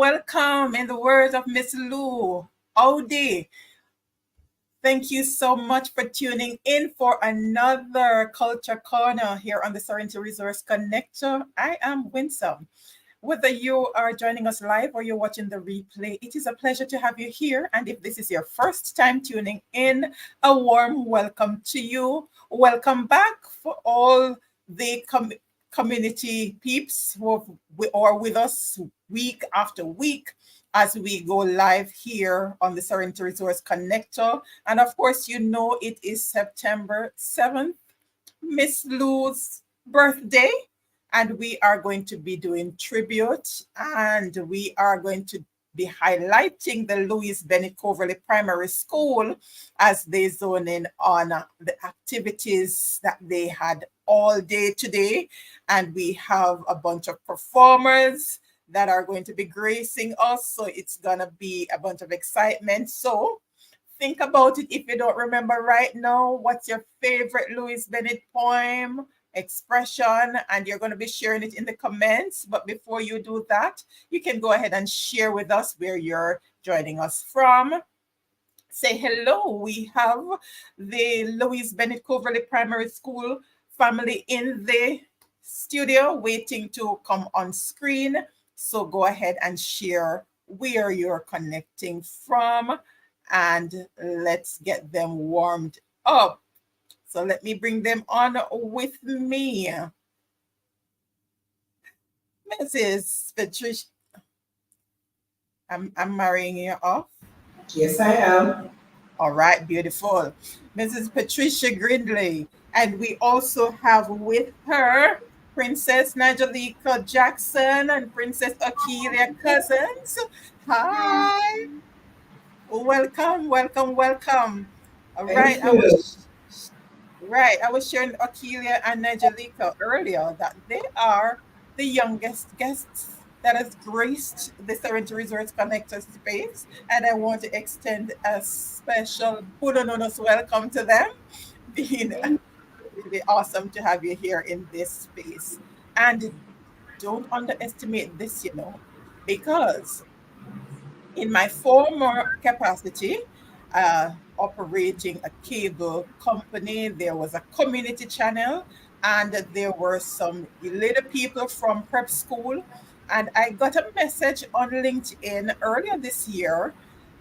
welcome. In the words of Miss Lou, Audi, thank you so much for tuning in for another Culture Corner here on the Serenity Resource Connector. I am Winsome. Whether you are joining us live or you're watching the replay, it is a pleasure to have you here. And if this is your first time tuning in, a warm welcome to you. Welcome back for all the community peeps who are with us week after week as we go live here on the Serenity Resource Connector. And of course, you know it is September 7th, Miss Lou's birthday. And we are going to be doing tribute, and we are going to be highlighting the Louise Bennett-Coverley Primary School as they zone in on the activities that they had all day today. And we have a bunch of performers that are going to be gracing us. So it's going to be a bunch of excitement. So think about it. If you don't remember right now, what's your favorite Louise Bennett poem, expression, and you're going to be sharing it in the comments. But before you do that, you can go ahead and share with us where you're joining us from. Say hello. We have the Louise Bennett-Coverley Primary School family in the studio waiting to come on screen. So go ahead and share where you're connecting from, and let's get them warmed up. So let me bring them on with me. Mrs. Patricia, I'm marrying you off. Yes, I am. All right, beautiful. Mrs. Patricia Grindley. And we also have with her Princess Najalika Jackson and Princess Akeelia Cousins. Hi. Welcome, welcome, welcome. All right, Thank you. I was sharing Akeelia and Najalika earlier that they are the youngest guests that has graced the Serenity Resource Connector space. And I want to extend a special Budononos welcome to them, being really awesome to have you here in this space. And don't underestimate this, because in my former capacity, operating a cable company, there was a community channel, and there were some little people from prep school. And I got a message on LinkedIn earlier this year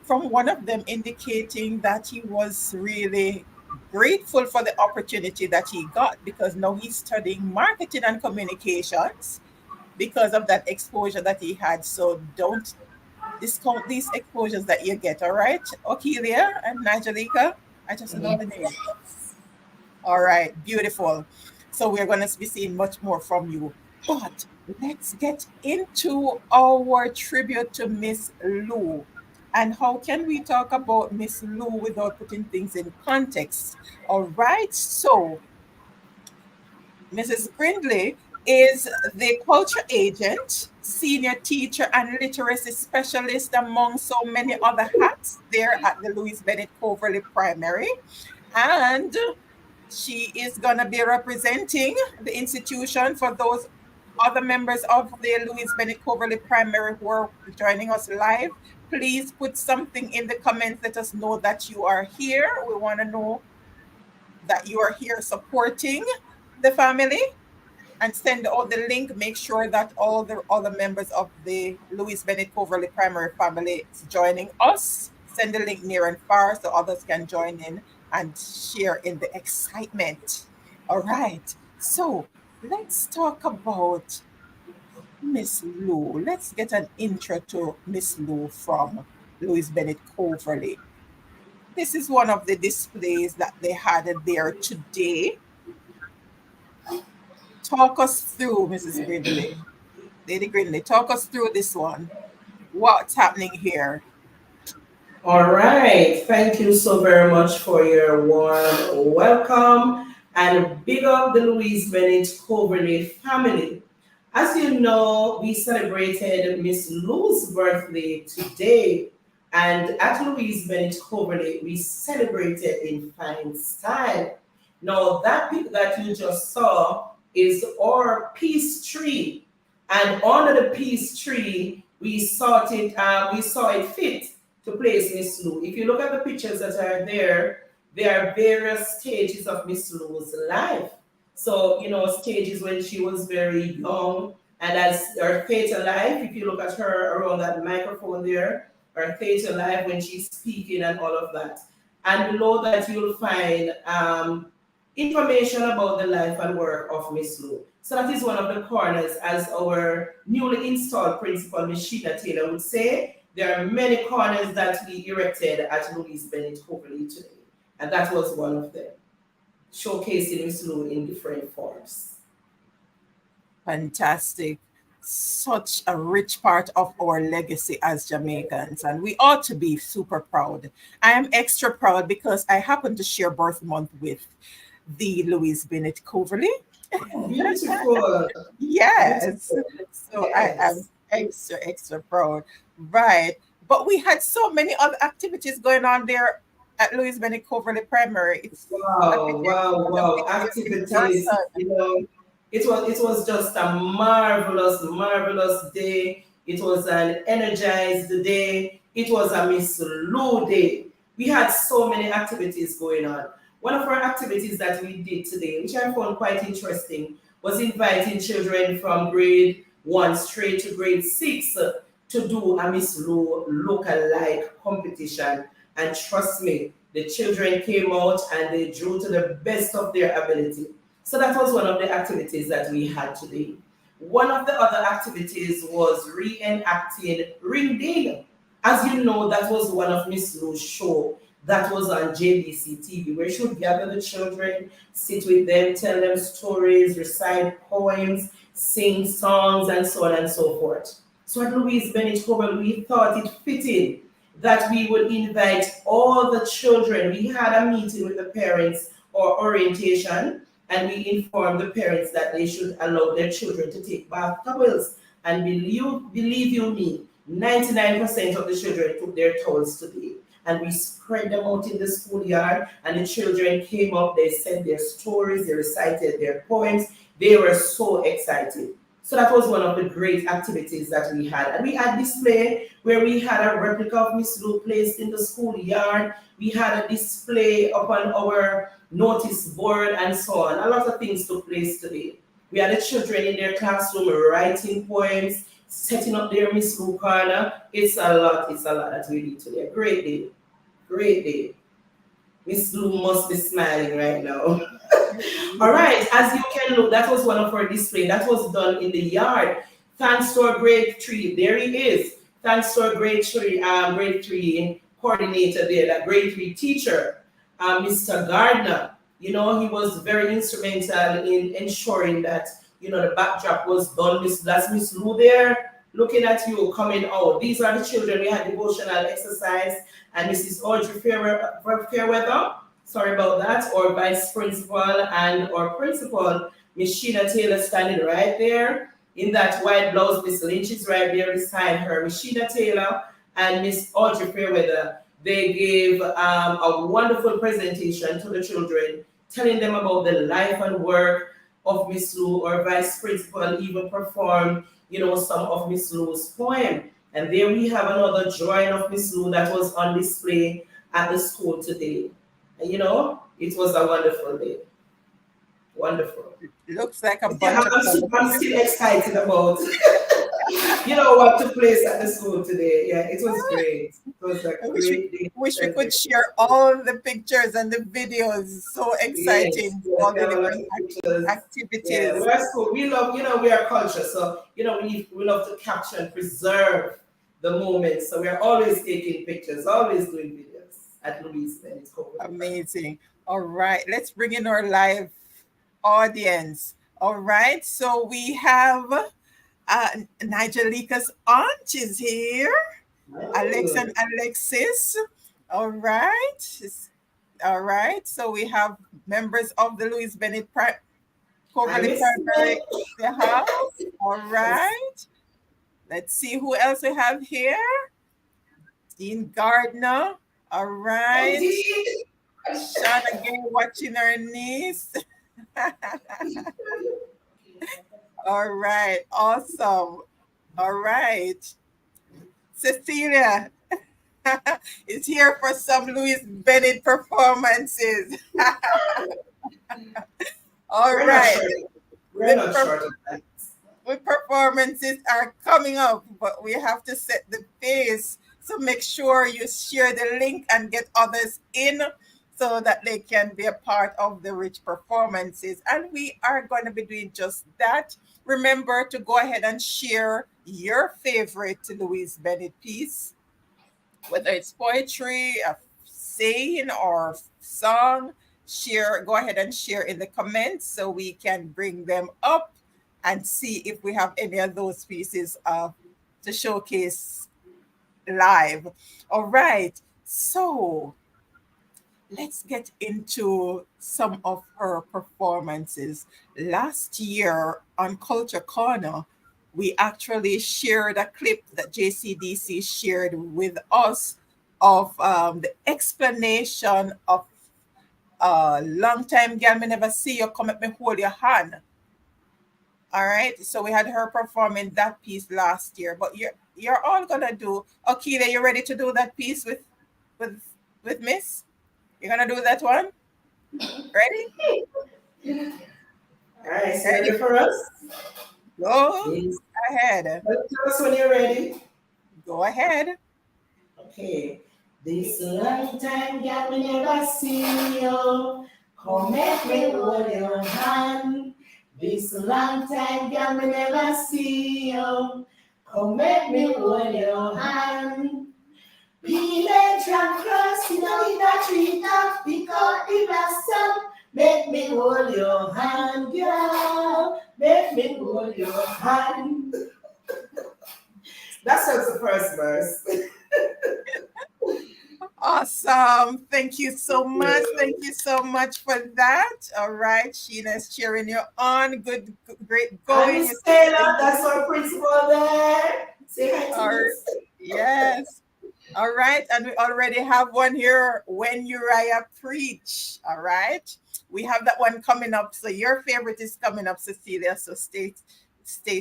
from one of them indicating that he was really grateful for the opportunity that he got because now he's studying marketing and communications because of that exposure that he had. So don't discount these exposures that you get, all right? Okelia and Najalika, I just know the name. All right, beautiful. So we're going to be seeing much more from you. But let's get into our tribute to Miss Lou. And how can we talk about Miss Lou without putting things in context? All right, so Mrs. Grindley is the culture agent, senior teacher, and literacy specialist, among so many other hats there at the Louise Bennett-Coverley Primary. And she is going to be representing the institution for those other members of the Louise Bennett-Coverley Primary who are joining us live. Please put something in the comments. Let us know that you are here. We want to know that you are here supporting the family, and send out the link. Make sure that all the other members of the Louise Bennett-Coverley Primary family is joining us. Send the link near and far so others can join in and share in the excitement. All right. So let's talk about Miss Lou. Let's get an intro to Miss Lou from Louise Bennett-Coverley. This is one of the displays that they had there today. Talk us through, Mrs. Gridley. Lady Gridley, talk us through this one. What's happening here? All right. Thank you so very much for your warm welcome and big up the Louise Bennett Coverley family. As you know, we celebrated Miss Lou's birthday today, and at Louise Bennett Coverley, we celebrated in fine style. Now, that pic that you just saw is our peace tree, and under the peace tree we saw it fit to place Miss Lou. If you look at the pictures that are there are various stages of Miss Lou's life. So, stages when she was very young, and as her theater life, if you look at her around that microphone there, her theater life when she's speaking and all of that. And below that, you'll find information about the life and work of Miss Lou. So that is one of the corners, as our newly installed principal, Miss Sheila Taylor, would say. There are many corners that we erected at Louise Bennett-Coverley today, and that was one of them, showcasing Miss Lou in different forms. Fantastic. Such a rich part of our legacy as Jamaicans, and we ought to be super proud. I am extra proud because I happen to share birth month with the Louise Bennett-Coverley. Beautiful. Yes. Beautiful. So I am Yes. extra proud. Right. But we had so many other activities going on there at Louise Bennett-Coverley Primary. It's I think Wow, wow, it's a wow. big in Activities, person. it was just a marvelous, marvelous day. It was an energized day. It was a Miss Lou day. We had so many activities going on. One of our activities that we did today, which I found quite interesting, was inviting children from grade 1 straight to grade 6 to do a Miss Lou look-alike competition. And trust me, the children came out and they drew to the best of their ability. So that was one of the activities that we had today. One of the other activities was reenacting Ring Ding. As you know, that was one of Miss Lou's show that was on JBC TV, where she would gather the children, sit with them, tell them stories, recite poems, sing songs, and so on and so forth. So at Louise Bennett-Coverley, we thought it fitting that we would invite all the children. We had a meeting with the parents or orientation, and we informed the parents that they should allow their children to take bath towels. And believe you me, 99% of the children took their towels today. And we spread them out in the schoolyard, and the children came up, they said their stories, they recited their poems. They were so excited. So that was one of the great activities that we had. And we had display where we had a replica of Miss Lou placed in the schoolyard. We had a display upon our notice board and so on. A lot of things took place today. We had the children in their classroom writing poems, setting up their Miss Lou corner. It's a lot that we did today. Great day. Great day. Miss Lou must be smiling right now. All right, as you can look, that was one of our display. That was done in the yard. Thanks to our grade 3, there he is. Thanks to our grade 3 coordinator there, that grade 3 teacher, Mr. Gardner. He was very instrumental in ensuring that, the backdrop was done. That's Miss Lou there, looking at you coming out. These are the children. We had devotional exercise, and Mrs. Audrey Fairweather, sorry about that, or vice principal and or principal, Miss Sheila Taylor standing right there in that white blouse. Miss Lynch is right there beside her. Miss Sheila Taylor and Miss Audrey Fairweather, they gave a wonderful presentation to the children, telling them about the life and work of Miss Lou. Or vice principal even performed, some of Miss Lou's poem. And there we have another drawing of Miss Lou that was on display at the school today. And it was a wonderful day. Wonderful. Looks like a Yeah, bunch of I'm still excited about what took place at the school today. Yeah, it was great. It was a I great day. wish we could share all the pictures and the videos. So Yes, exciting. yes, All the there were a lot different of pictures. Yeah, activities. we're school. We love, we are culture. So, we love to capture and preserve the moments. So we're always taking pictures, always doing videos at Louise Bennett-Coverley. Amazing. All right, let's bring in our live audience. All right, so we have Nigelika's aunt is here. Alex and Alexis. All right. All right. So we have members of the Louise Bennett-Coverley Primary in the house. All right. Let's see who else we have here. Dean Gardner. All right. Indeed. Sean again watching her niece. All right. Awesome. All right. Cecilia is here for some Louise Bennett performances. All We're not right. short. We're The not short of that. performances are coming up, but we have to set the pace. So make sure you share the link and get others in so that they can be a part of the rich performances. And we are going to be doing just that. Remember to go ahead and share your favorite Louise Bennett piece, whether it's poetry, a saying, or song. Share, go ahead and share in the comments so we can bring them up and see if we have any of those pieces to showcase live. All right. So let's get into some of her performances. Last year on Culture Corner, we actually shared a clip that JCDC shared with us of the explanation of long time girl me never see you come at me hold your hand. All right. So we had her performing that piece last year, but you're all gonna do. Akila, you ready to do that piece with with Miss? You're gonna do that one? Ready? All right, so you Ready? ready for us? Go Yes. ahead. Tell us when you're ready. Go ahead. Okay. This long time got me never see you. Come make me hold your hand. This long time got me never see you. Come make me hold your hand. Village and cross in a tree top, pick out the blossom. Make me hold your hand, girl. Make me hold your hand. That's just the first verse. Awesome. Thank you so much. Thank you so much for that. All right. Sheena's cheering you on. Good, great And going. Miss Taylor, that's our principal there. Say hi to Or Miss. yes. All right. And we already have one here. When Uriah preach. All right. We have that one coming up. So your favorite is coming up, Cecilia. So stay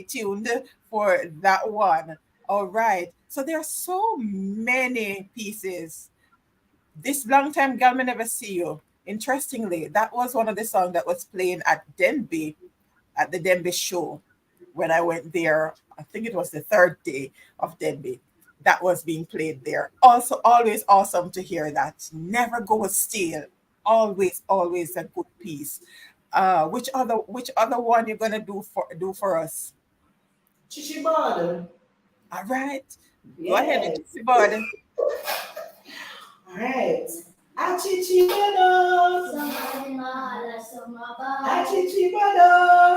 tuned for that one. All right. So there are so many pieces. This long time gal me never see you. Interestingly, that was one of the songs that was playing at Denby, at the Denby show when I went there. I think it was the third day of Denby. That was being played there. Also, always awesome to hear that. Never go still. Always, always a good piece. Which other one you're gonna do for us? Chichibod. All right. Go ahead, Yes. Bud. All right. Achichibodo. Somademala somaba. Achichibodo.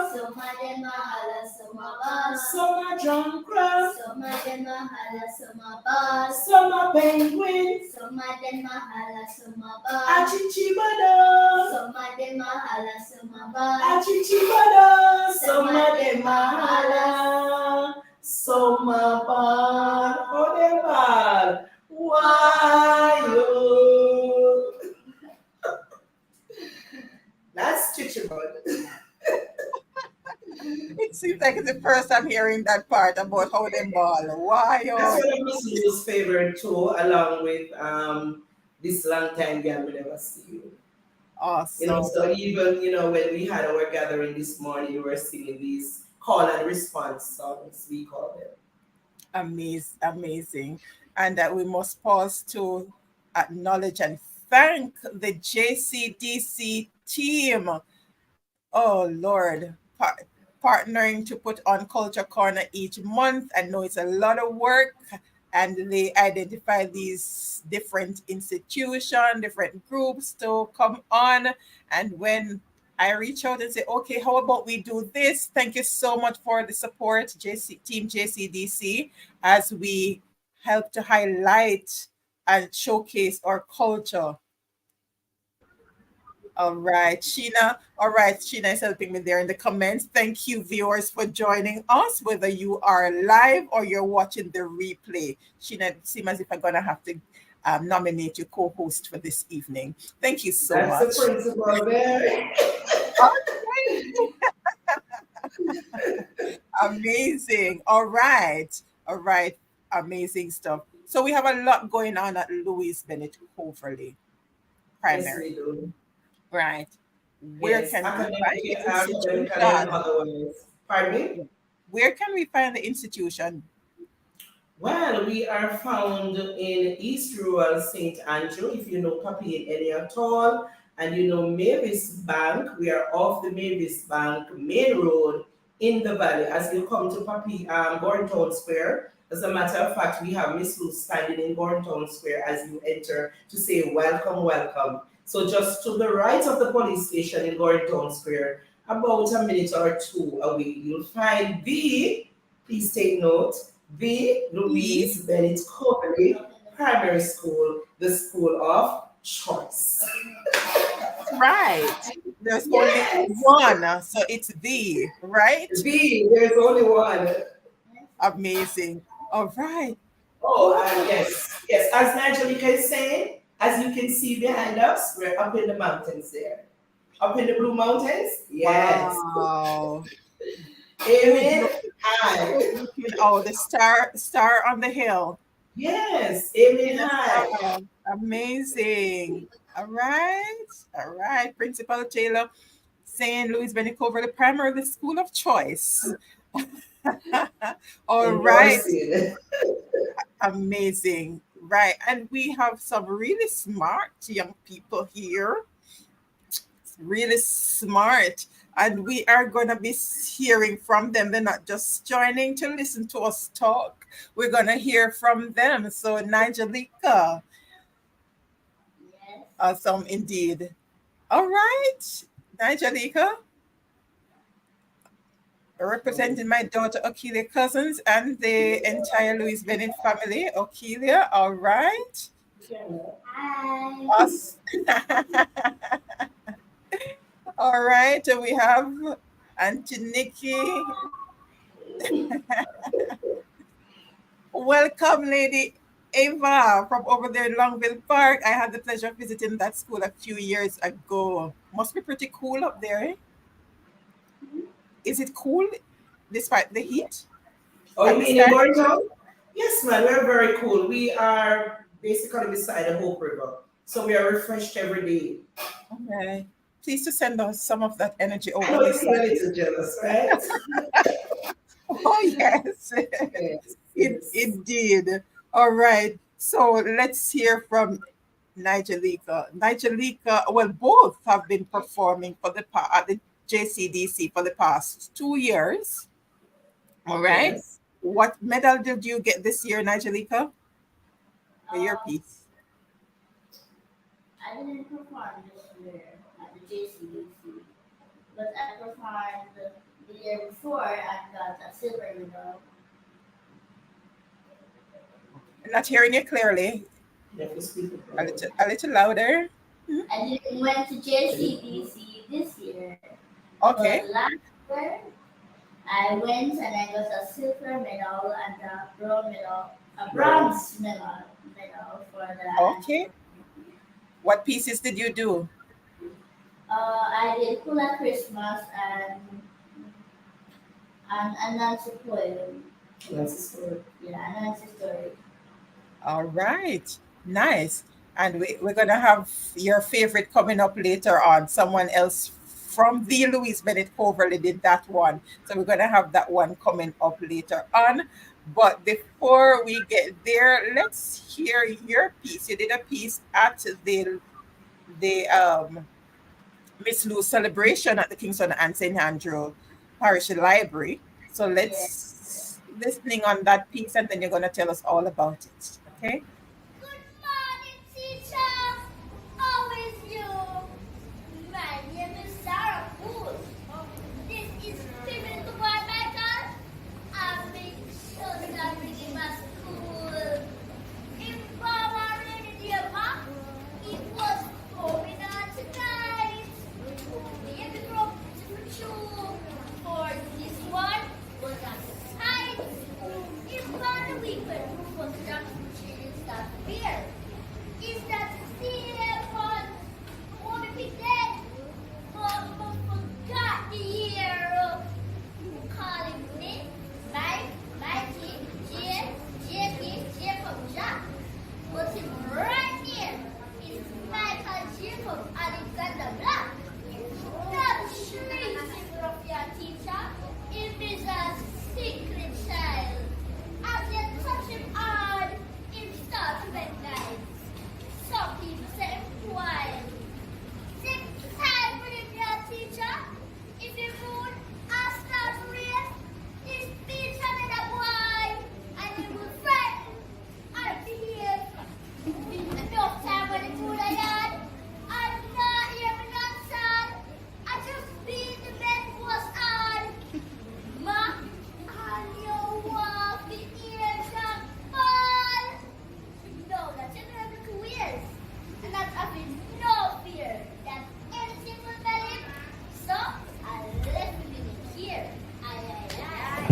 Somademala somaba. Summer drum cross. Somademahala somaba. Summer penguin. Somademahala somaba. Achichibodo. Somademahala somaba. Achichibodo. Summer de mahala. Summer bar. Odebal. Why you? That's Chichibod. It seems like it's the first I'm hearing that part about how them ball. Why? That's Oh, one of Miss Lou's favorite too, along with this long time girl we never see you. awesome. So even when we had our gathering this morning, we were singing these call and response songs, we call them. Amazing. And that we must pause to acknowledge and thank the JCDC team. Oh, Lord. Partnering to put on Culture Corner each month. I know it's a lot of work, and they identify these different institutions, different groups to come on. And when I reach out and say, okay, how about we do this? Thank you so much for the support, Team JCDC, as we help to highlight and showcase our culture. All right, Sheena. All right, Sheena is helping me there in the comments. Thank you, viewers, for joining us, whether you are live or you're watching the replay. Sheena, it seems as if I'm going to have to nominate you co-host for this evening. Thank you so That's the much. principle there. Amazing. All right. All right. Amazing stuff. So we have a lot going on at Louise Bennett-Coverley Yes, Primary, we do. right? Where Yes, can we find academically, the academically and institution? otherwise. Pardon me? Where can we find the institution? Well, we are found in East Rural St. Andrew. If you know Papi any at all, and you know Mavis Bank, we are off the Mavis Bank main road in the valley. As you come to Papi Gordon Square, as a matter of fact, we have Miss Lou standing in Gordon Square as you enter to say welcome, welcome. So just to the right of the police station in Gordon Square, about a minute or two away, you'll find the, please take note, the E? Louise Bennett-Coverley Primary School, the school of choice. Right. There's only Yes, one, so it's the, right? there's only one. Amazing. All right. Oh, Oh, yes, yes. As Angelica is saying, as you can see behind us, we're up in the mountains there. Up in the Blue Mountains? Yes. wow. Good Amen. look, good Hi. looking. Oh, the star on the hill. Yes. Amen. Yes, Hi. amazing. All right. All right. Principal Taylor saying Louise Bennett-Coverley Primary, the school of choice. All right. Endorsing. Amazing. Right. And we have some really smart young people here. Really smart. And we are going to be hearing from them. They're not just joining to listen to us talk. We're going to hear from them. So, Nigelika, Yes. awesome indeed. All right. Nigelika, representing my daughter Okelia Cousins and the entire Louise Bennett family. Okelia, all right. Hi. Us. All right. We have Auntie Nikki. Welcome, Lady Ava from over there in Longville Park. I had the pleasure of visiting that school a few years ago. Must be pretty cool up there, eh? Is it cool despite the heat Oh, you at this mean in time? Gordon? Yes, man, we're very cool. We are basically beside the Hope River. So we are refreshed every day. Okay. Please to send us some of that energy I over know you this feel a side. little jealous, right? Oh, yes. Yes, yes. Indeed. All right. So let's hear from Nigelika. Nigelika, well, both have been performing for at the JCDC for the past 2 years. All right. Yes. What medal did you get this year, Nigelika, for your Um, piece? I didn't perform this year at the JCDC, but I performed the year before and got a silver medal. Not hearing you clearly. You have to speak up A loud. little louder. Mhm. I didn't went to JCDC this year, Okay. but last year I went and I got a silver medal and a bronze medal for the Okay. annual. What pieces did you do? I did Hula Christmas and a Nancy poem. That's the story. Yeah, a Nancy story. All right. Nice. And we're going to have your favorite coming up later on. Someone else from the Louise Bennett-Coverley did that one. So we're going to have that one coming up later on. But before we get there, let's hear your piece. You did a piece at the Miss Lou celebration at the Kingston and St. Andrew Parish Library. So Yeah. let's listening on that piece and then you're going to tell us all about it. Okay? Good morning, teacher. How is you? My name is Sarah Booth. This is Female Boy Michael. I'm being chosen in my school. In Power Radio, it was going on tonight. The epigraph to show for this one was a sight. If one week when was just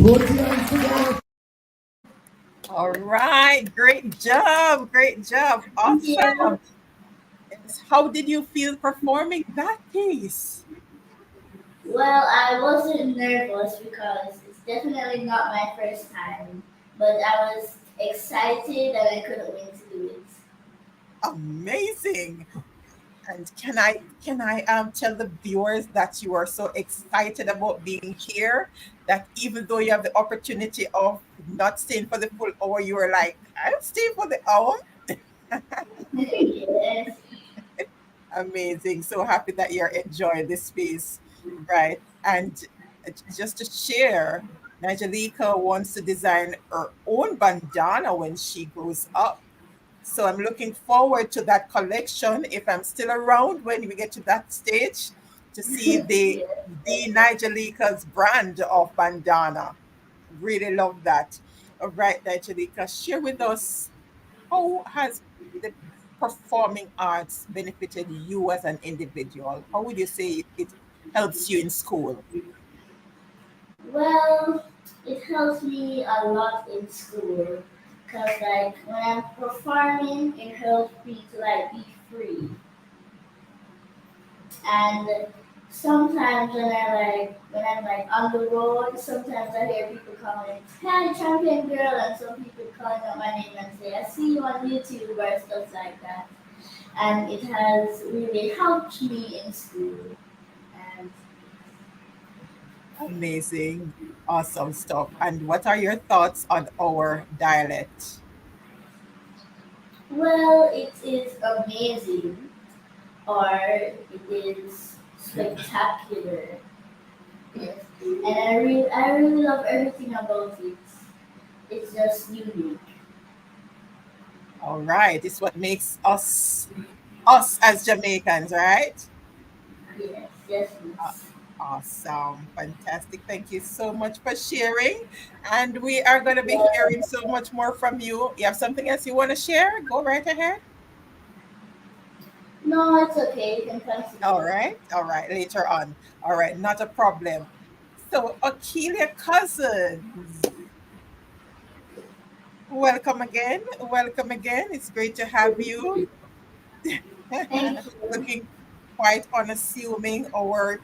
Put your hands together. All right, great job, Thank you. awesome. Yes, how did you feel performing that piece? Well, I wasn't nervous because it's definitely not my first time, but I was excited that I couldn't wait to do it. Amazing. And can I tell the viewers that you are so excited about being here that even though you have the opportunity of not staying for the full hour, you are like, I'll stay for the hour. Yes. Amazing. So happy that you're enjoying this space, right? And just to share, Nigelika wants to design her own bandana when she grows up. So I'm looking forward to that collection if I'm still around when we get to that stage to see Yes. the Nigelika's brand of bandana. Really love that. All right, Nigelika, share with us how has the performing arts benefited you as an individual? How would you say it helps you in school? Well, it helps me a lot in school because like when I'm performing, it helps me to like be free. And sometimes when I'm like on the road, sometimes I hear people calling, "Hi, champion girl," and some people calling out my name and say, "I see you on YouTube," or stuff like that. And it has really helped me in school. And Amazing. Awesome stuff. And what are your thoughts on our dialect? well, it is amazing, or it is spectacular. Yes, and I really love everything about it. It's just unique. All right. It's what makes us as Jamaicans, right? Yes, yes, Uh, yes. Awesome. Fantastic. Thank you so much for sharing. And we are going to be Well, hearing so much more from you. You have something else you want to share? Go right ahead. no, it's okay. You can All continue. right. All right. Later on. All right. Not a problem. So, Akeelia Cousins, welcome again. Welcome again. It's great to have you. Thank you. Looking quite unassuming or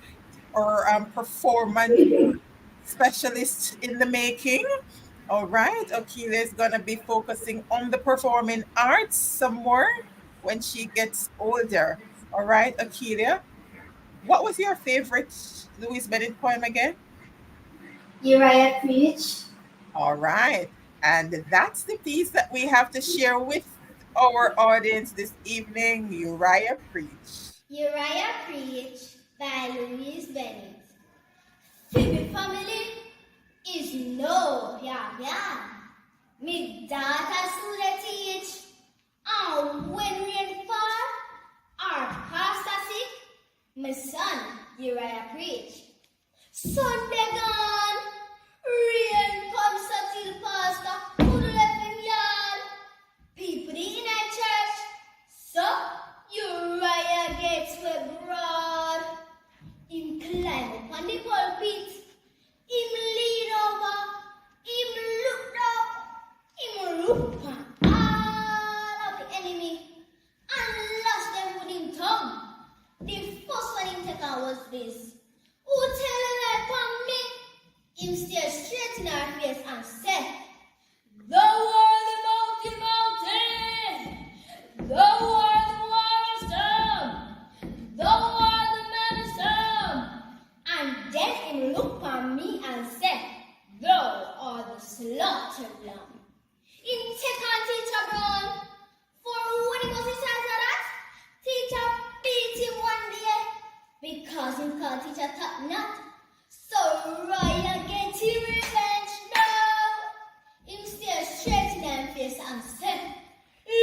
performance specialist in the making. All right. Akeelia is going to be focusing on the performing arts some more when she gets older. All right, Akeelia. What was your favorite Louise Bennett poem again? Uriah preach. All right. And that's the piece that we have to share with our audience this evening, Uriah Preach. Uriah Preach by Louise Bennett. Phoebe family is no, yeah. Me daughter to the teach. And when rain fall, our pastor sick, my son Uriah Preach. Sunday gone, rain comes till pastor could left him yard. People in a church, so Uriah gets were broad. Him climb upon the pulpit, him lean over, him look down, him look upon all of the enemy, and lash them with him tongue. The first one him take out was this. Who tell a lie upon me? Him stare straight in our face and said, "Thou art the mountain, mountain. Thou art the water stone. Thou art the man stone." And then him looked on me and said, "Thou art the slaughtered lamb." Him take on teacher Brown. For when he was inside of that, teacher beat him one day because him called teacher top knot. So Ryan get him revenge now. Him stare straight in them face and said,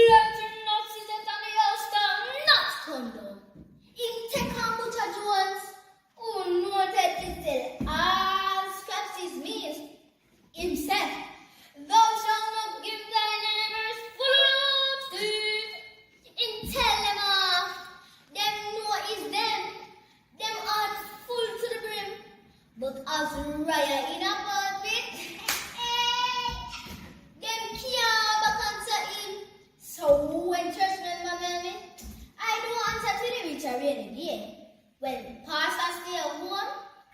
"Let him not sit on the house not come down." Him take on Butcher Jones, who noted to tell all scraps his means. Him said, "Thou shalt not give thy neighbors full of seed." Him tell them off, them know is them, them heart full to the brim. But as Raya in a pulpit, when pastor stay at home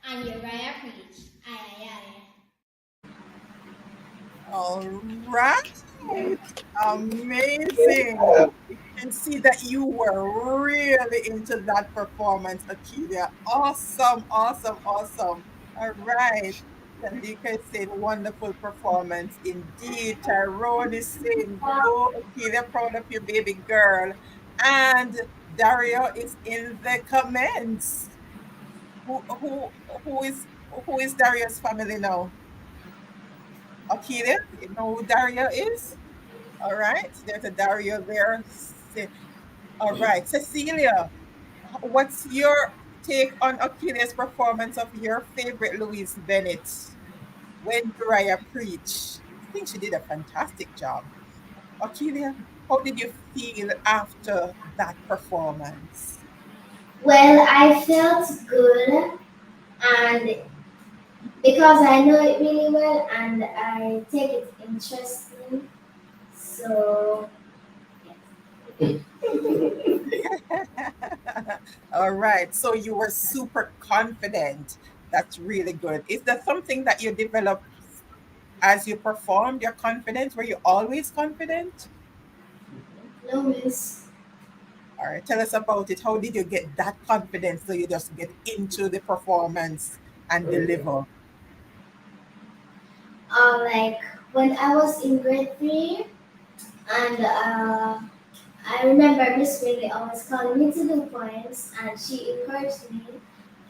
and Uriah preach. Aye, aye, aye. All right. Amazing. You can see that you were really into that performance, Akilia. Awesome, awesome, awesome. All right. Shandika is saying wonderful performance indeed. Tyrone is saying, go, Akilia, proud of your baby girl. And Dario is in the comments. Who who who is Dario's family now? Akilia, you know who Dario is? All right, there's a Dario there. All right, Cecilia, what's your take on Achilles' performance of your favorite Louise Bennett when Uriah preached? I think she did a fantastic job. Achilia, how did you feel after that performance? Well, I felt good, and because I know it really well and I take it interesting, so All right, so you were super confident. That's really good. Is that something that you developed as you performed, your confidence? Were you always confident? no miss. All right, tell us about it. How did you get that confidence so you just get into the performance and deliver? Like when I was in grade 3, and I remember Miss Bailey always calling me to do poems, and she encouraged me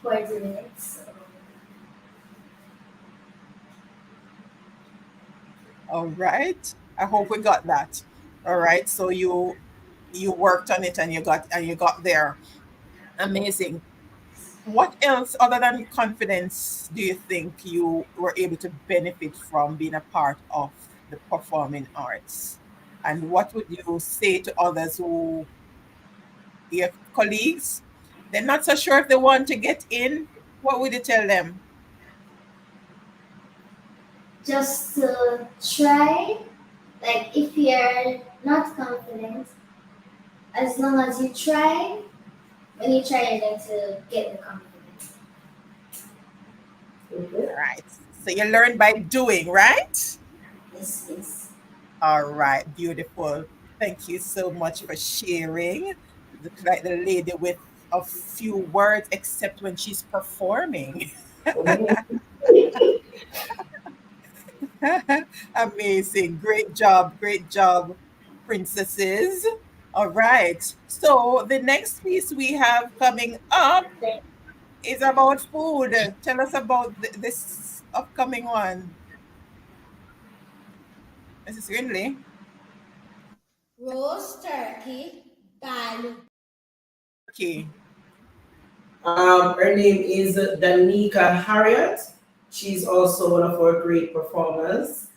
for doing it. So. All right. I hope we got that. All right. So you worked on it and you got there. Amazing. What else other than confidence do you think you were able to benefit from being a part of the performing arts? And what would you say to others who your colleagues, they're not so sure if they want to get in? What would you tell them? Just to try, like if you're not confident, as long as you try, when you try, you're going to get the confidence. Right. So you learn by doing, right? Yes, yes. All right, beautiful. Thank you so much for sharing. Look like the lady with a few words, except when she's performing. Amazing. Great job, princesses. All right. So the next piece we have coming up is about food. Tell us about this upcoming one. Mrs. Grindley. Roast turkey by Okay. Her name is Danica Harriet. She's also one of our great performers.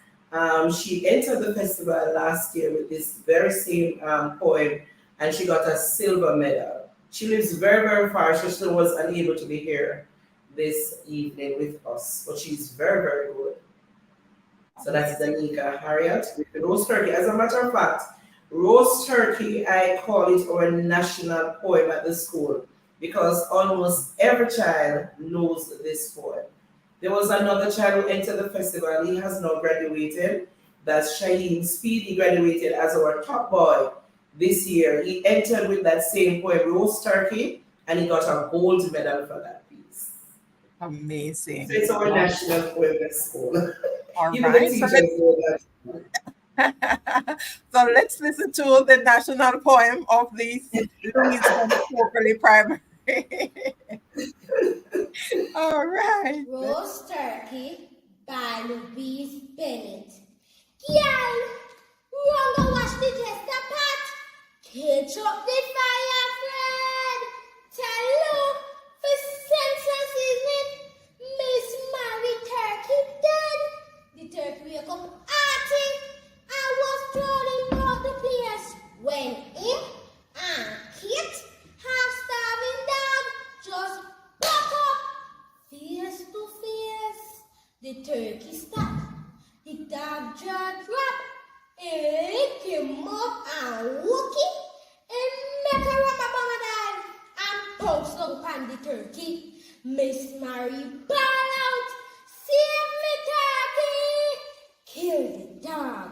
She entered the festival last year with this very same poem, and she got a silver medal. She lives very, very far. She still was unable to be here this evening with us, but she's very, very good. So that's Danica Harriet with the roast turkey. As a matter of fact, roast turkey, I call it our national poem at the school because almost every child knows this poem. There was another child who entered the festival. He has now graduated. That's Shaheen Speedy, graduated as our top boy this year. He entered with that same poem, roast turkey, and he got a gold medal for that piece. Amazing. So it's our national poem at school. All Even the right. teachers know that. So let's listen to the national poem of the Louise Bennett-Coverley Primary. All right. Roast turkey by Louise Bennett. Girl, run go wash the jester pot. Catch up the fire, friend. Tell look for sense and seasoning. Miss Mary turkey dead. The turkey wake up arty. I was trolling out the place when him and Kit, half-starving dog, just buck up face to face. The turkey stopped. The dog jaw dropped. It licked him up and wook it and make a rubber bomber dive and post up on on the turkey. Miss Mary ball out, save me turkey! Kill the dog,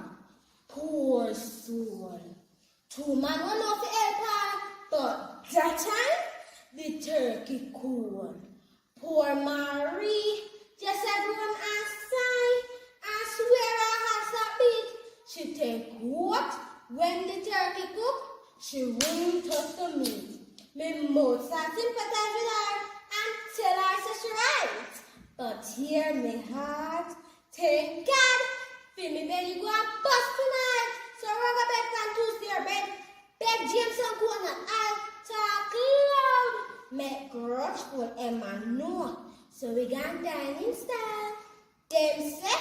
poor soul. Two man went off the help, but that time the turkey cool. Poor Marie, just everyone aside, I swear I has a beat. She take what? When the turkey cook, she won't touch the meat. Me mouth start sympathize with her and tell her so she right. But hear me heart, thank God, feel me belly go and bust tonight. So run a bed and Tuesday your bed. Beg James and go on and I'll talk loud. Make grudgeful Emma know. So we got dining style. Them say,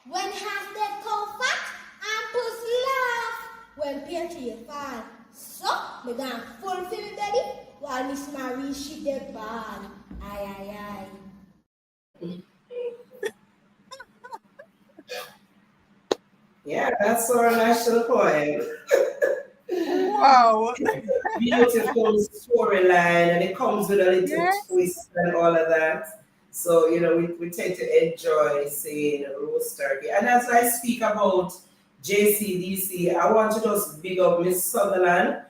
when half dead cow fat, and puss laugh. When Peter fall. So, we got full fill me belly, while Miss Marie she dead bad. Aye, aye, aye. Yeah, that's our national poem. Wow. Beautiful storyline, and it comes with a little Yes. twist and all of that. So, we tend to enjoy saying roast turkey. And as I speak about JCDC, I want to just big up Miss Sutherland,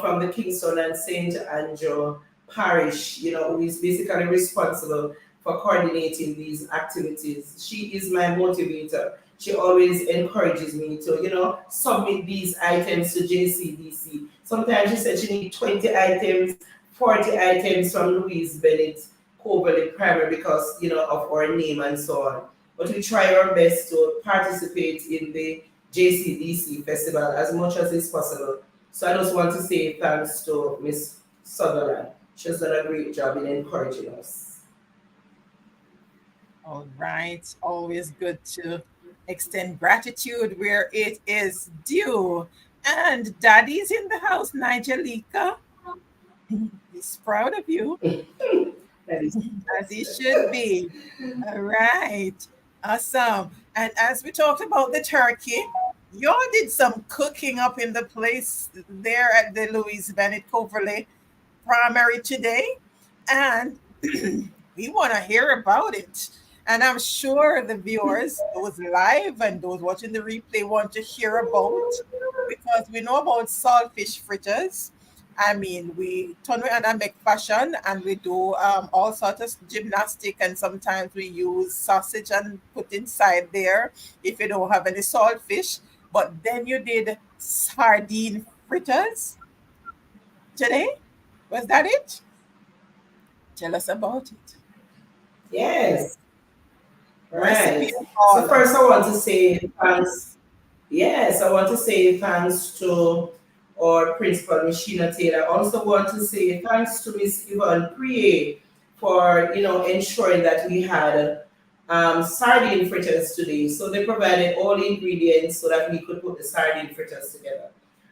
from the Kingston and St. Andrew Parish, who is basically responsible for coordinating these activities. She is my motivator. She always encourages me to, submit these items to JCDC. Sometimes she said she needs 20 items, 40 items from Louise Bennett-Coverley Primary because, of our name and so on. But we try our best to participate in the JCDC festival as much as is possible. So I just want to say thanks to Miss Sutherland. She's done a great job in encouraging us. All right. Always good to extend gratitude where it is due. And Daddy's in the house, Nigelika. He's proud of you, That is as he should be. All right. Awesome. And as we talked about the turkey, y'all did some cooking up in the place there at the Louise Bennett-Coverley Primary today. And we want to hear about it. And I'm sure the viewers, those live and those watching the replay, want to hear about, because we know about saltfish fritters. I mean, we turn around and make fashion, and we do all sorts of gymnastic, and sometimes we use sausage and put inside there if you don't have any saltfish. But then you did sardine fritters today. Was that it? Tell us about it. yes. Recipe Right. and So all. first I want to say thanks. Yes, I want to say thanks to our principal, Mishina Taylor. I also want to say thanks to Miss Yvonne Prier for ensuring that we had sardine fritters today. So they provided all the ingredients so that we could put the sardine fritters together.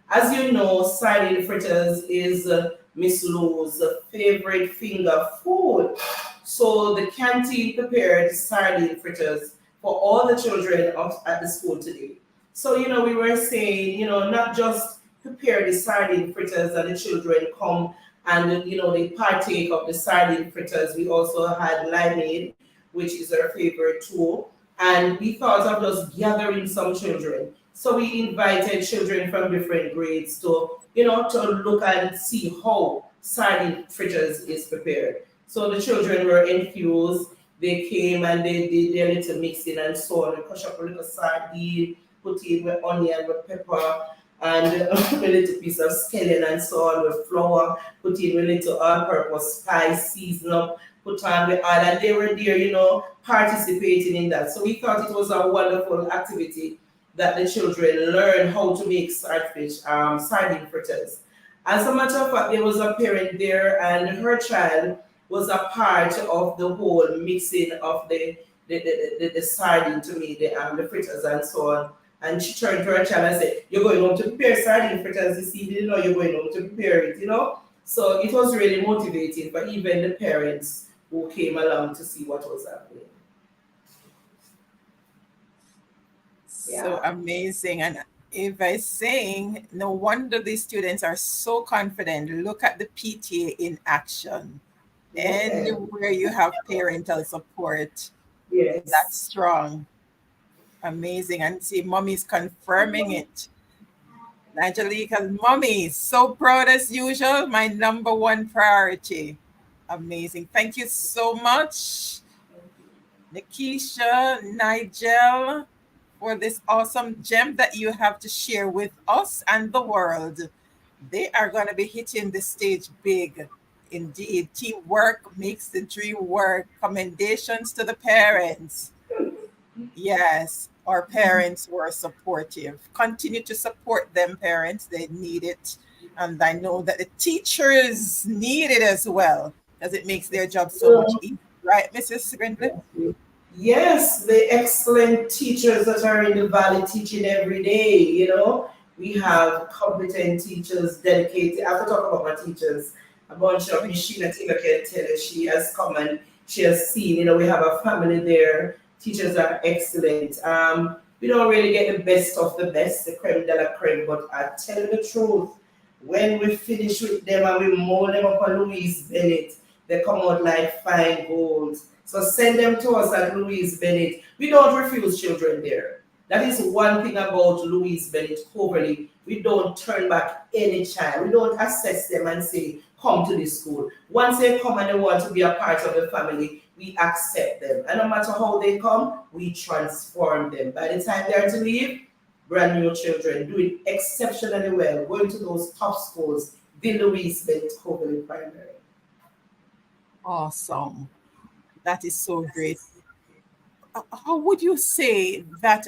As you know, sardine fritters is Miss Lou's favorite finger food. So the canteen prepared sardine fritters for all the children at the school today. So, we were saying, not just prepare the sardine fritters and the children come and, they partake of the sardine fritters. We also had limeade, which is our favorite too. And we thought of just gathering some children. So we invited children from different grades to look and see how sardine fritters is prepared. So the children were enthused. They came and they did their little mixing and so on. We cut up a little sardine, put in with onion, with pepper, and a little piece of scallion and so on with flour, put in with little all-purpose spice, season up, put on with oil, and they were there, participating in that. So we thought it was a wonderful activity that the children learn how to make sardine fritters. As a matter of fact, there was a parent there, and her child was a part of the whole mixing of the sardine to me, the fritters and so on. And she turned to her child and said, "You're going home to prepare sardine fritters this evening, or you're going home to prepare it." So it was really motivating for even the parents who came along to see what was happening. So amazing. And if I saying, no wonder these students are so confident. Look at the PTA in action. Yeah. Anywhere you have parental support, that's Yes. strong. Amazing. And see, mommy's confirming it. Angelica's mommy, so proud as usual. My number one priority. Amazing. Thank you so much, Nikisha, Nigel, for this awesome gem that you have to share with us and the world. They are going to be hitting the stage big. Indeed, teamwork makes the dream work. Commendations to the parents. Yes, our parents were supportive. Continue to support them, parents. They need it. And I know that the teachers need it as well, because it makes their job so much easier. Right, Mrs. Grindley? Yes, the excellent teachers that are in the valley teaching every day, We have competent teachers dedicated. I have to talk about my teachers. A bunch of Michelle, I think I can tell you, she has come and she has seen, we have a family there. Teachers are excellent. We don't really get the best of the best, the creme de la creme, but I tell you the truth, when we finish with them and we mold them up on Louise Bennett, they come out like fine gold. So send them to us at Louise Bennett. We don't refuse children there. That is one thing about Louise Bennett-Coverley. We don't turn back any child. We don't assess them and say, come to this school. Once they come and they want to be a part of the family, we accept them. And no matter how they come, we transform them. By the time they are to leave, brand new children doing exceptionally well, going to those top schools, the Louise Bennett-Coverley Primary. Awesome. That is so great. How would you say that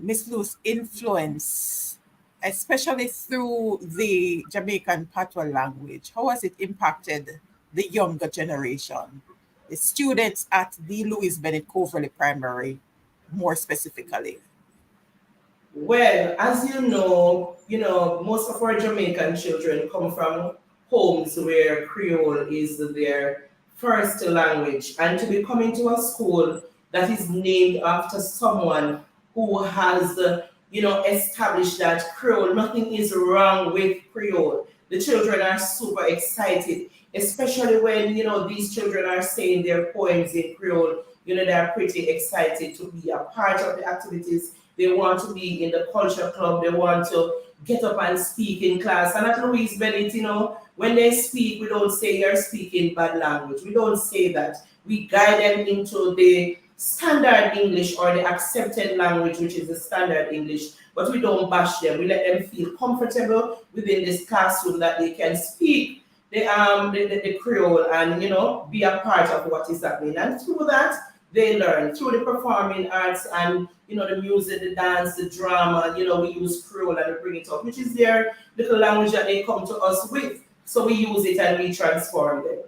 Miss Lou's influence, especially through the Jamaican patois language, how has it impacted the younger generation, the students at the Louise Bennett-Coverley Primary, more specifically? Well, as most of our Jamaican children come from homes where Creole is their first language. And to be coming to a school that is named after someone who has, established that Creole, nothing is wrong with Creole. The children are super excited, especially when, these children are saying their poems in Creole. They're pretty excited to be a part of the activities. They want to be in the culture club. They want to get up and speak in class. And at Louise Bennett, when they speak, we don't say you're speaking bad language. We don't say that. We guide them into the standard English or the accepted language, which is the standard English, but we don't bash them. We let them feel comfortable within this classroom that they can speak the Creole and, be a part of what is happening. And through that, they learn through the performing arts and the music, the dance, the drama. We use Creole and we bring it up, which is their little language that they come to us with. So we use it and we transform them.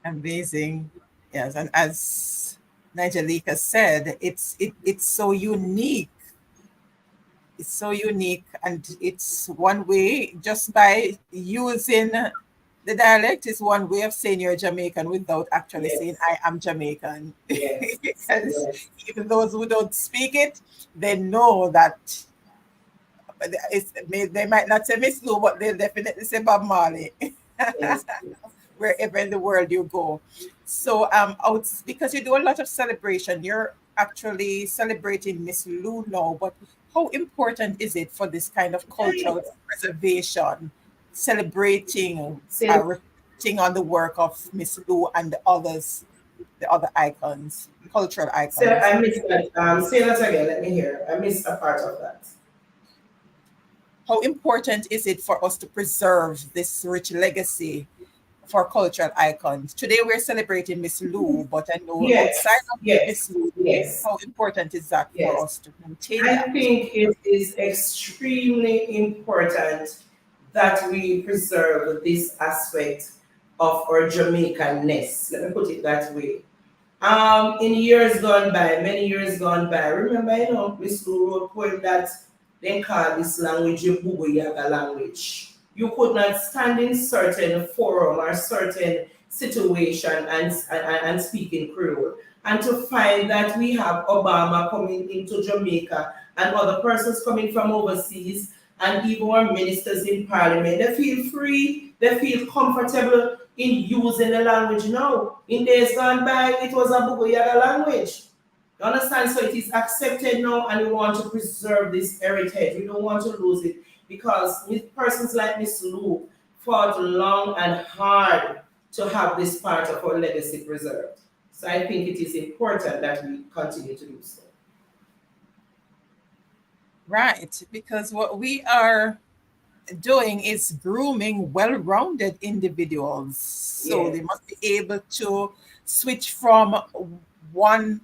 Amazing. Yes, and as Nigelika said, it's so unique. It's so unique, and it's one way, just by using the dialect is one way of saying you're Jamaican without actually saying I am Jamaican. Yes. Because Yes. even those who don't speak it, they know that they might not say Miss Lou, but they'll definitely say Bob Marley. Yes. Wherever in the world you go. So because you do a lot of celebration, you're actually celebrating Miss Lou now, but how important is it for this kind of cultural preservation, celebrating, Say, reflecting on the work of Miss Lou and the other icons, cultural icons? I missed that. Say that again. Let me hear. I missed a part of that. How important is it for us to preserve this rich legacy for cultural icons? Today we're celebrating Miss Lou, but I know Yes. outside of Yes. Miss Lou, Yes. how important is that Yes. for us to maintain I that? think it is extremely important that we preserve this aspect of our Jamaicanness. Let me put it that way. In years gone by, many years gone by, remember, Miss Lou wrote a poem that they call this language a Bubu Yaga language. You could not stand in certain forum or certain situation and speak in Creole. And to find that we have Obama coming into Jamaica and other persons coming from overseas and even our ministers in parliament, they feel free, they feel comfortable in using the language now. In days gone by, it was a Bugoyaga language. You understand? So it is accepted now, and we want to preserve this heritage. We don't want to lose it because with persons like Miss Lou fought long and hard to have this part of our legacy preserved. So I think it is important that we continue to do so. Right, because what we are doing is grooming well-rounded individuals. So Yes. they must be able to switch from one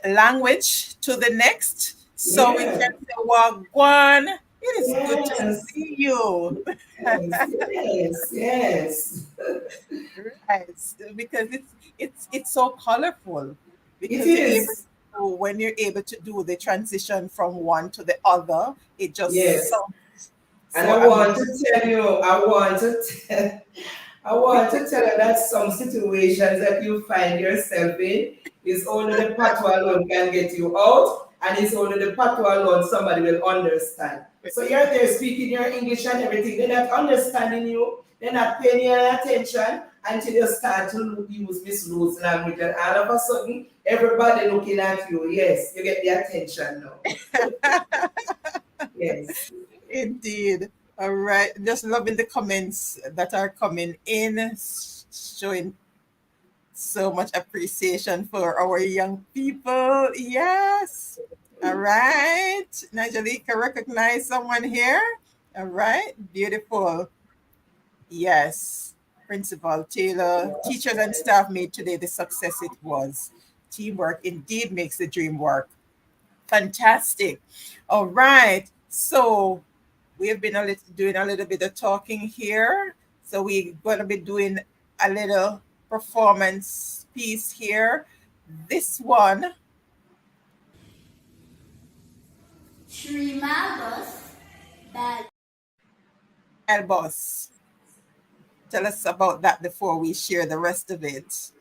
language to the next. So we can Yes. say, Wagwan, it is good to Yes. see you. Yes. Yes. Right. Because it's so colorful. It Because you're able is. to, when you're able to do the transition from one to the other, it just Yes. sounds And so amazing. I want to tell you that some situations that you find yourself in is only the patois alone can get you out, and it's only the patois alone somebody will understand. So you're there speaking your English and everything, they're not understanding you, they're not paying you any attention until you start to use Miss Lou's language, and all of a sudden, everybody looking at you. Yes, you get the attention now. Yes. Indeed. All right. Just loving the comments that are coming in, showing so much appreciation for our young people. Yes. All right. Nigelika, recognize someone here. All right. Beautiful. Yes. Principal Taylor, teachers and staff made today the success it was. Teamwork indeed makes the dream work. Fantastic. All right. So we have been doing a little bit of talking here. So we're going to be doing a little performance piece here. This one, Shrimabos, bag. Elboss. Tell us about that before we share the rest of it.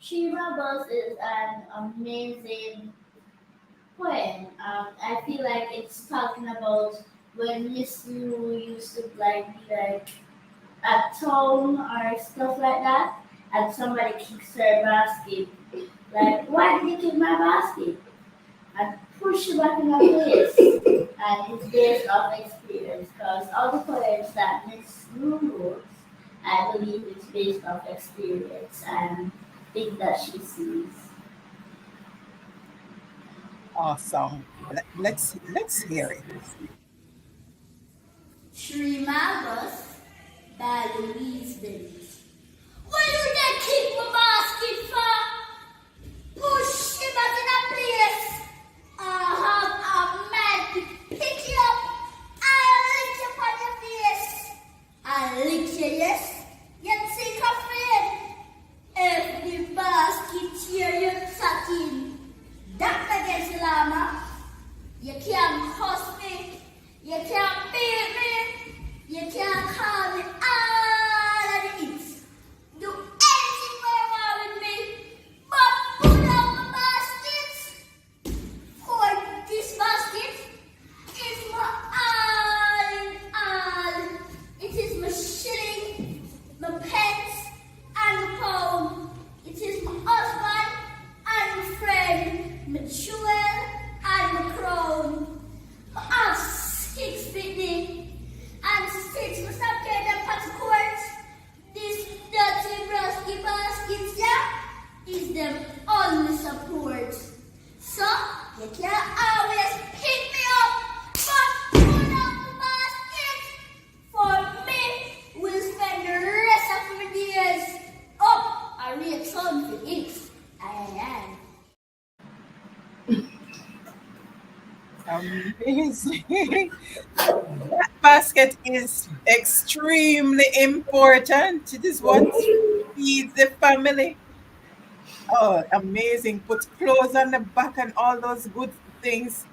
Shira Bus is an amazing poem. I feel like it's talking about when Miss Lou used to be like at town or stuff like that, and somebody kicks her basket. Like, why did you kick my basket? And push it back in her face. And it's based off experience, because all the poems that Miss Lou wrote, I believe it's based off experience and things that she sees. Awesome. Let's hear it. Shrimabos by Louise Bennett. Why you not keep my basket for? Push him back in a place. I have a man to pick you up. I'll lick you on your face. I'll lick you, yes? You think of friend. If the basket tear your satin, that against the llama. You can't host me. You can't beat me. You can't call me all of the hits. Do anything you want with me. But put out the baskets. For this basket is my all in all. It is my shilling, my pence, and my pound. It is my husband and my friend, my jewel and my crown. My house six feet deep, and six must have carried them pot court. This dirty rusty baskets, yeah, is them only support. So you can always pick me up, but put up the basket. For me, we'll spend the rest of my days up a real ton for it. Aye. Amazing. That basket is extremely important. It is what feeds the family. Oh, amazing. Put clothes on the back and all those good things.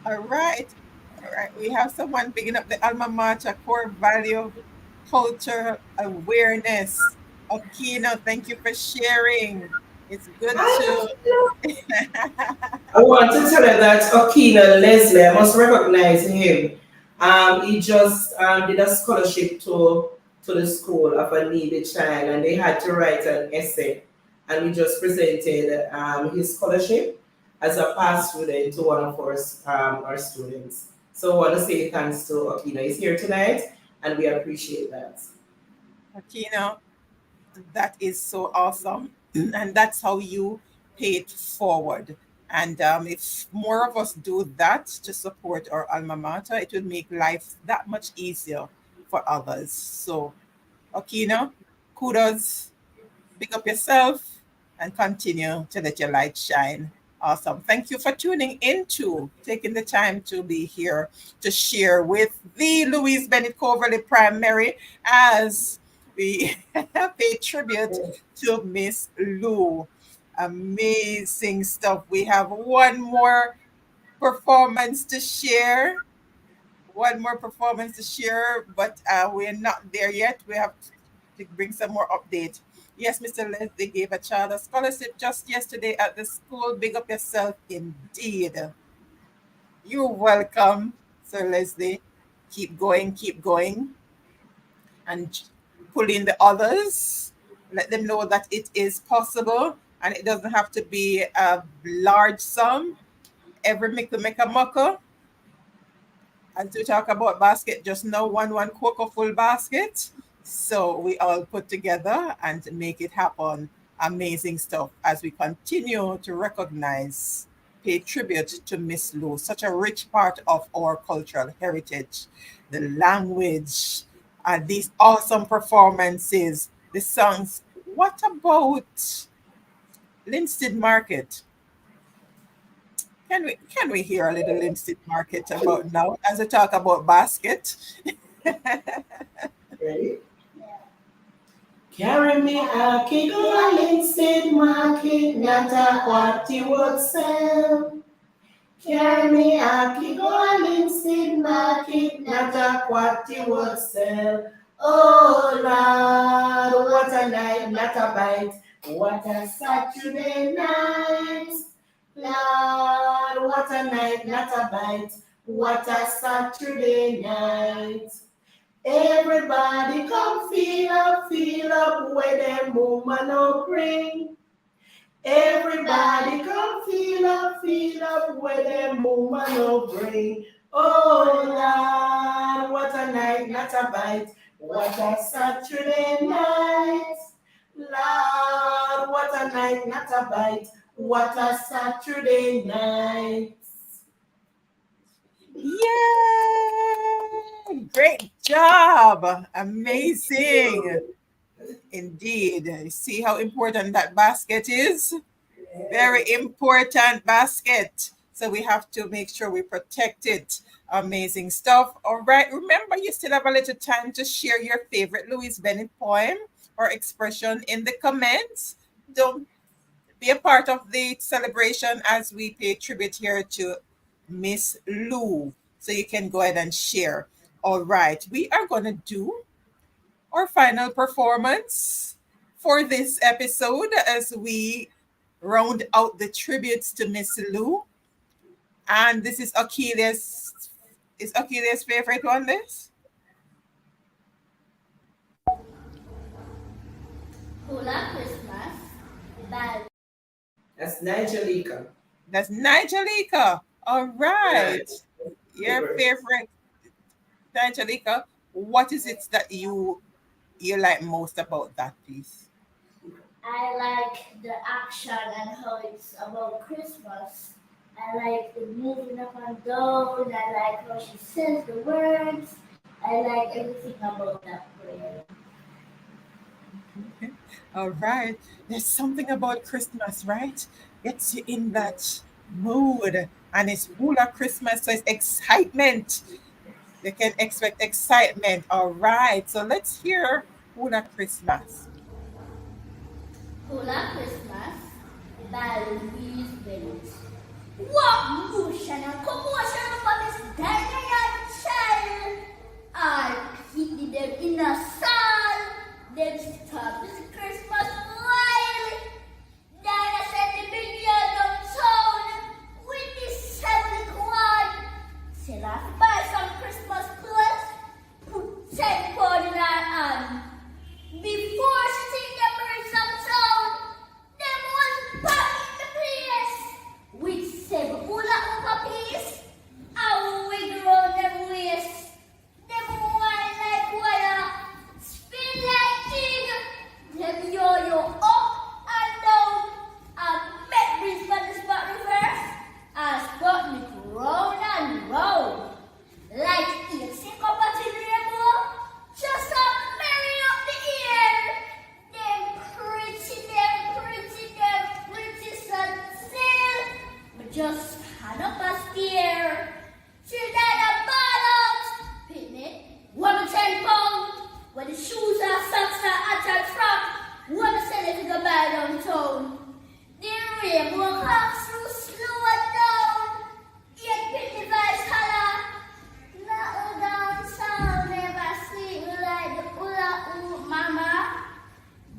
All right. All right. We have someone picking up the alma mater core value, culture, awareness. Okay, now thank you for sharing. It's good I, to. I want to tell you that Okina Leslie, I must recognize him. He just did a scholarship to the school of a needy child, and they had to write an essay. And we just presented his scholarship as a past student to one of our students. So I want to say thanks to Okina. He's here tonight, and we appreciate that. Akina, that is so awesome. And that's how you pay it forward. And if more of us do that to support our alma mater, it will make life that much easier for others. So, Akina, kudos, big up yourself, and continue to let your light shine. Awesome. Thank you for tuning into, taking the time to be here to share with the Louise Bennett-Coverley Primary as we pay tribute to Miss Lou. Amazing stuff. We have one more performance to share. One more performance to share, but we're not there yet. We have to bring some more update. Yes, Mr. Leslie gave a child a scholarship just yesterday at the school. Big up yourself indeed. You're welcome, Sir Leslie. Keep going, and pull in the others. Let them know that it is possible and it doesn't have to be a large sum. Every make a mucker. And to talk about basket, just know one cocoa full basket. So we all put together and make it happen. Amazing stuff as we continue to recognize, pay tribute to Miss Lou, such a rich part of our cultural heritage, the language, and these awesome performances, the songs. What about Linstead Market? Can we hear a little Linstead Market about now as we talk about basket? Ready? Carry me a go Linstead Market, not a what you would sell. Carry me a go Linstead Market, not a what you would sell. Oh Lord, what a night, not a bite. What a Saturday night. Lord, what a night, not a bite. What a Saturday night. Everybody come feel up where them woman no bring. Everybody come feel up where them woman no bring. Oh Lord, what a night, not a bite. What a Saturday night. Lord, what a night, not a bite. What a Saturday night. Yay! Great job. Amazing. Indeed. You see how important that basket is? Very important basket. So we have to make sure we protect it. Amazing stuff. All right. Remember, you still have a little time to share your favorite Louise Bennett poem or expression in the comments. Don't be a part of the celebration as we pay tribute here to Miss Lou. So you can go ahead and share. All right. We are going to do our final performance for this episode as we round out the tributes to Miss Lou. And this is Achilles' favorite one, this? Hula Christmas by That's Nigelica. That's Nigelica. All right. Your favorite, Nigelica. What is it that you like most about that piece? I like the action and how it's about Christmas. I like the moving up and down. I like how she says the words. I like everything about that prayer. Okay. All right. There's something about Christmas, right? Gets you in that mood. And it's Hula Christmas, so it's excitement. You can expect excitement. All right. So let's hear Hula Christmas. Hula Christmas by Louise Bennett. What motion and commotion over this dynamic child! I pity them in a soul. Them stop this Christmas while that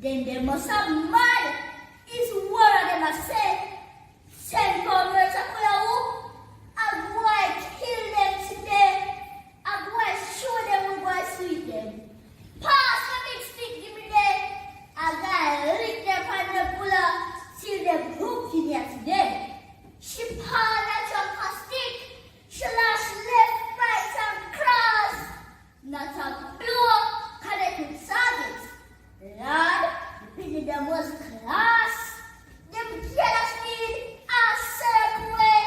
Then they must have mad. Is one of them a say, send for words of who? I'm going to kill them today. I'm going to show them we're going to sweep them. Pass the big stick, give me there. I'm going to lick them on the puller till them broken here today. She pawned a chunk of stick. She lost left, right, and cross. Not a blow, connect with targets. Lord, the pity them was class. Them jealous need a certain way,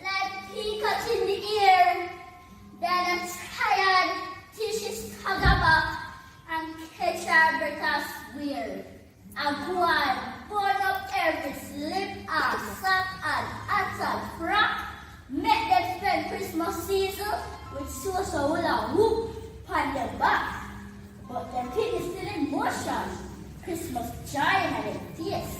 like peacocks in the air. Then tired till she stagger back and catch her better swear. And go on, burn up every slip and sock and hat and frock. Make them spend Christmas season with so hula whoop on their back. But them kids is still in motion. Christmas joy in their face.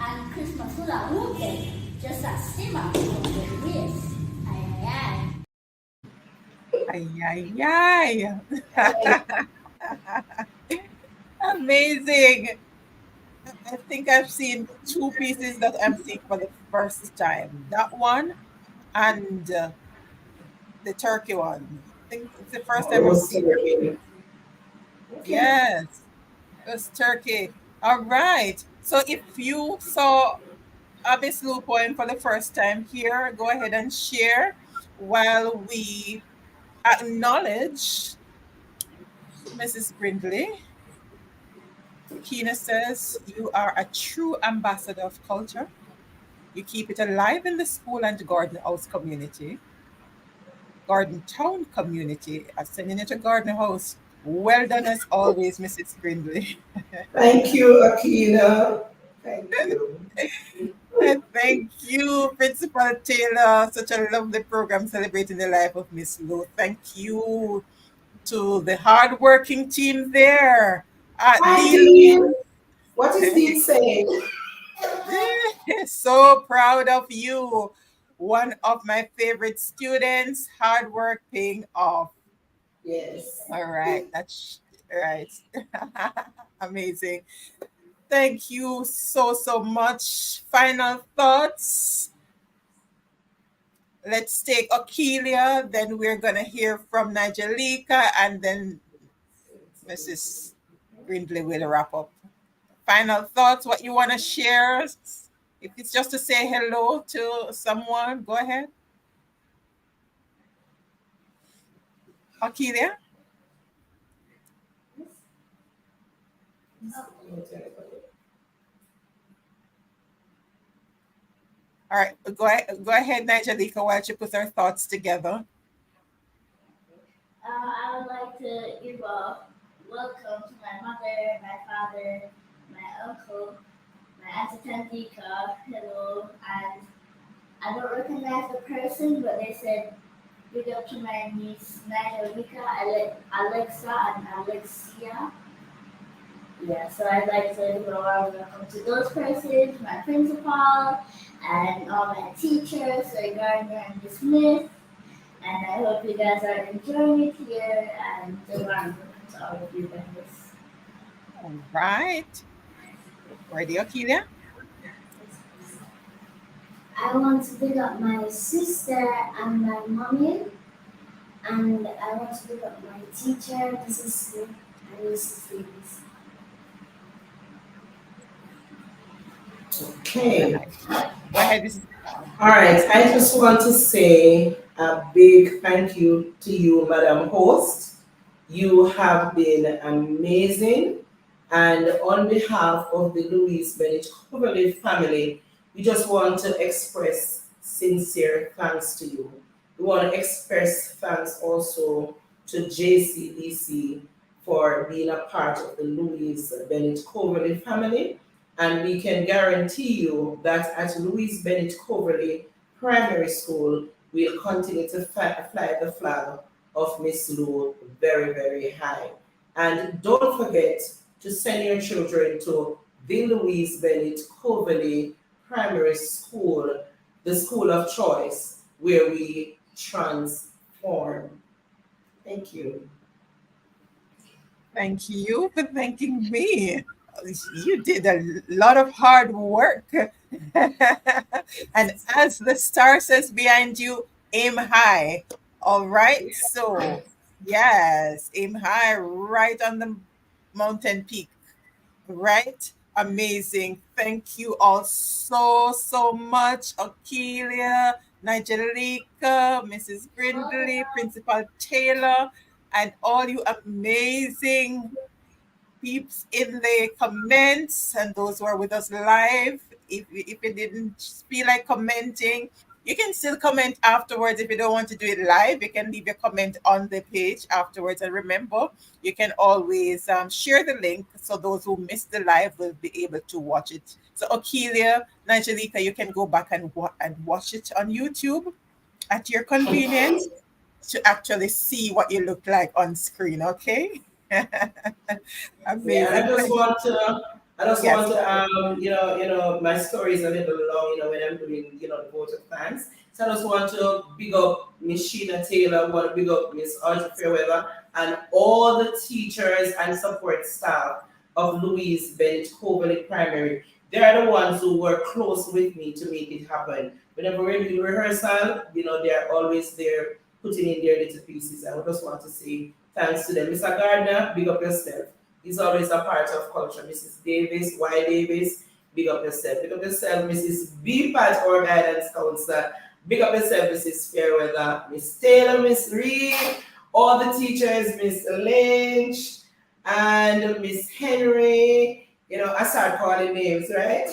And Christmas hula whooping just a simmer on their waist. Aye, Ay, ay, ay. Amazing. I think I've seen two pieces that I'm seeing for the first time. That one and the turkey one. I think it's the first time I've seen it. Yes, it was turkey. All right. So if you saw Miss Lou poem for the first time here, go ahead and share while we acknowledge Mrs. Brindley. Keena says, you are a true ambassador of culture. You keep it alive in the school and garden house community. Garden town community. I'm sending it to garden house. Well done as always, Mrs. Brindley. Thank you, Akina. Thank you. And thank you, Principal Taylor. Such a lovely program celebrating the life of Miss Lou. Thank you to the hardworking team there. Hi, Dean, Dean. What is Dean saying? so proud of you. One of my favorite students. Hard work paying off. Yes. All right. That's right. Amazing. Thank you so much. Final thoughts. Let's take Akeelia, then we're going to hear from Nigelika, and then Mrs. Brindley will wrap up. Final thoughts, what you want to share? If it's just to say hello to someone, go ahead. Akeelia? All right, go ahead, Nigelika, while she puts her thoughts together. I would like to give a welcome to my mother, my father, my uncle, my auntie Tantika, hello, and I don't recognize the person, but they said big up to my niece Nigelika, Alexa, and Alexia. Yeah, so I'd like to give a warm welcome to those persons, my principal, and all my teachers, like Gardner and Smith. And I hope you guys are enjoying it here and the warm welcome to all of you guys. All right. Ready, Akeelia? I want to pick up my sister and my mommy, and I want to pick up my teacher, Mrs. Smith and Mrs. Davis. Okay. Go ahead, Mrs. All right. I just want to say a big thank you to you, Madam Host. You have been amazing. And on behalf of the Louise Bennett-Coverley family, we just want to express sincere thanks to you. We want to express thanks also to JCDC for being a part of the Louise Bennett-Coverley family. And we can guarantee you that at Louise Bennett-Coverley Primary School, we'll continue to fly the flag of Miss Lou very, very high. And don't forget to send your children to the Louise Bennett-Coverley Primary School, the school of choice, where we transform. Thank you. Thank you for thanking me. You did a lot of hard work. And as the star says behind you, aim high. All right. So, yes, aim high right on the mountain peak. Right? Amazing. Thank you all so much. Akelia, Nigelica, Mrs. Brindley, Principal Taylor, and all you amazing peeps in the comments and those who are with us live. If you didn't feel like commenting, you can still comment afterwards. If you don't want to do it live, you can leave your comment on the page afterwards. And remember, you can always share the link so those who missed the live will be able to watch it. So, Akelia, Nigelica, you can go back and watch it on YouTube at your convenience to actually see what you look like on screen. Okay. Yeah, and Amazing. Thank you. I just Yes. want to, my story is a little long, when I'm doing, the vote of thanks. So I just want to big up Miss Sheena Taylor, want to big up Miss Audrey Fairweather, and all the teachers and support staff of Louise Bennett-Coverley Primary. They are the ones who work close with me to make it happen. Whenever we're doing rehearsal, they are always there putting in their little pieces. I just want to say thanks to them. Mr. Gardner, big up yourself. He's always a part of culture. Mrs. Davis, Y. Davis, big up yourself. Big up yourself, Mrs. B. Pat, our guidance counselor. Big up yourself, Mrs. Fairweather, Miss Taylor, Miss Reed, all the teachers, Miss Lynch, and Miss Henry. I start calling names, right?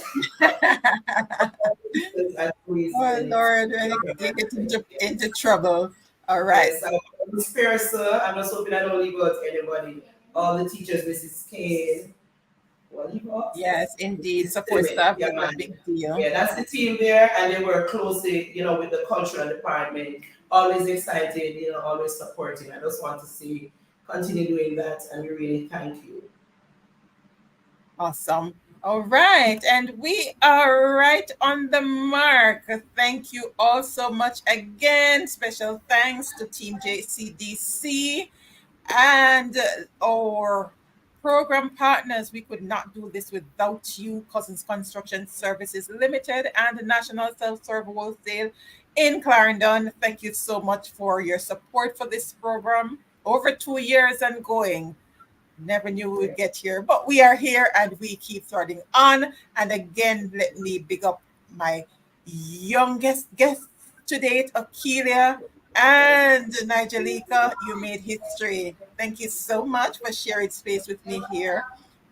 Oh Lord, when you get into trouble. All right. Yes, I'm spare, sir. I'm just hoping I don't leave out anybody. All the teachers, Mrs. Kane. What leave out? Yes, indeed. Mrs. Support Tibbet. staff, Yeah, you know, man. big deal. Yeah, that's the team there, and they work closely, with the cultural department. Always excited, always supporting. I just want to say, continue doing that, and we really thank you. Awesome. All right. And we are right on the mark. Thank you all so much again. Special thanks to Team JCDC and our program partners. We could not do this without you, Cousins Construction Services Limited and the National Self-Serve Wholesale in Clarendon. Thank you so much for your support for this program. Over 2 years and going. Never knew we would get here, but we are here and we keep threading on. And again, let me big up my youngest guest to date, Akelia and Nigelica. You made history. Thank you so much for sharing space with me here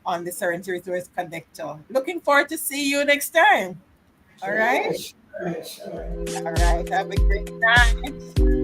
on the Serenity Resource Connector. Looking forward to see you next time. All right. Sure. All right. Have a great night.